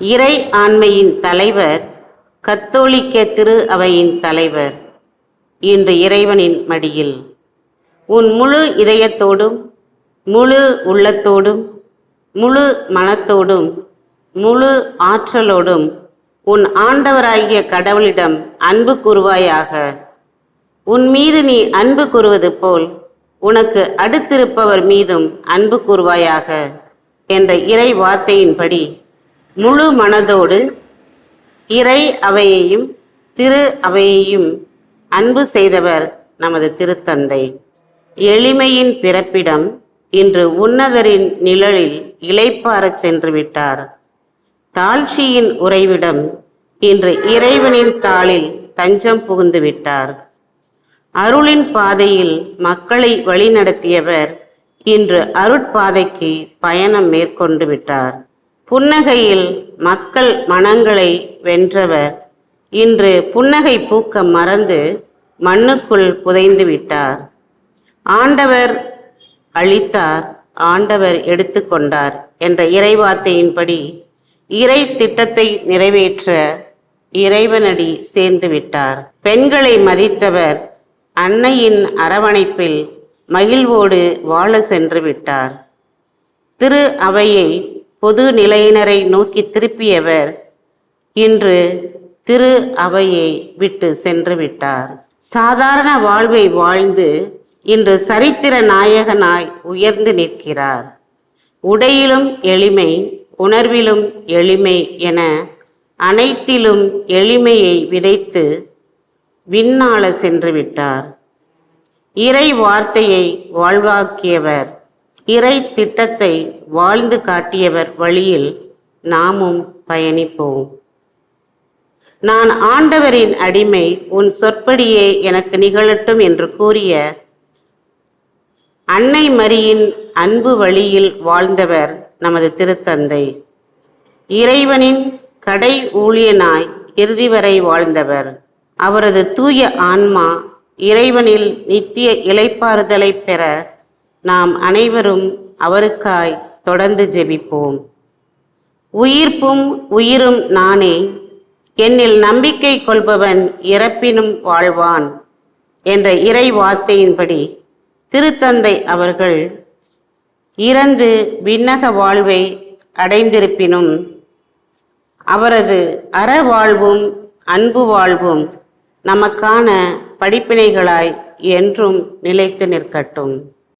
இறை ஆண்மையின் தலைவர், கத்தோலிக்க திரு அவையின் தலைவர். இன்று இறைவனின் மடியில் உன் முழு இதயத்தோடும், முழு உள்ளத்தோடும், முழு மனத்தோடும், முழு ஆற்றலோடும் உன் ஆண்டவராகிய கடவுளிடம் அன்பு கூறுவாயாக. உன் மீது நீ அன்பு கூறுவது போல் உனக்கு அடுத்திருப்பவர் மீதும் அன்பு கூறுவாயாக என்ற இறை வார்த்தையின்படி முழு மனதோடு இறை அவையையும் திரு அவையையும் அன்பு செய்தவர் நமது திருத்தந்தை. எளிமையின் பிறப்பிடம் இன்று உன்னதரின் நிழலில் இளைப்பாறச் சென்று விட்டார். தாழ்ச்சியின் உறைவிடம் இன்று இறைவனின் தாளில் தஞ்சம் புகுந்து விட்டார். அருளின் பாதையில் மக்களை வழிநடத்தியவர் இன்று அருட்பாதைக்கு பயணம் மேற்கொண்டு விட்டார். புன்னகையில் மக்கள் மனங்களை வென்றவர் இன்று புன்னகை பூக்க மறந்து மண்ணுக்குள் புதைந்து விட்டார். ஆண்டவர் அளித்தார், ஆண்டவர் எடுத்துக்கொண்டார் என்ற இறைவார்த்தையின்படி இறை திட்டத்தை நிறைவேற்ற இறைவனடி சேர்ந்து விட்டார். பெண்களை மதித்தவர் அன்னையின் அரவணைப்பில் மகிழ்வோடு வாழ சென்று விட்டார். திரு அவையை பொது நிலையினரை நோக்கி திருப்பியவர் இன்று திரு அவையை விட்டு சென்று விட்டார். சாதாரண வாழ்வை வாழ்ந்து இன்று சரித்திர நாயகனாய் உயர்ந்து நிற்கிறார். உடையிலும் எளிமை, உணர்விலும் எளிமை என அனைத்திலும் எளிமையை விதைத்து விண்ணாள சென்று விட்டார். இறை வார்த்தையை வாழ்வாக்கியவர், இறை திட்டத்தை வாழ்ந்து காட்டியவர் வழியில் நாமும் பயணிப்போம். நான் ஆண்டவரின் அடிமை, உன் சொற்படியே எனக்கு நிகழட்டும் என்று கூறிய அன்னை மரியின் அன்பு வழியில் வாழ்ந்தவர் நமது திருத்தந்தை. இறைவனின் கடை ஊழியனாய் இறுதி வரை வாழ்ந்தவர். அவரது தூய ஆன்மா இறைவனில் நித்திய இளைப்பாறுதலை பெற நாம் அனைவரும் அவருக்காய் தொடர்ந்து ஜெபிப்போம். உயிர்ப்பும் உயிரும் நானே, என்னில் நம்பிக்கை கொள்பவன் இறப்பினும் வாழ்வான் என்ற இறை வார்த்தையின்படி திருத்தந்தை அவர்கள் இறந்து விண்ணக வாழ்வை அடைந்திருப்பினும் அவரது அறவாழ்வும் அன்பு வாழ்வும் நமக்கான படிப்பினைகளாய் என்றும் நிலைத்து நிற்கட்டும்.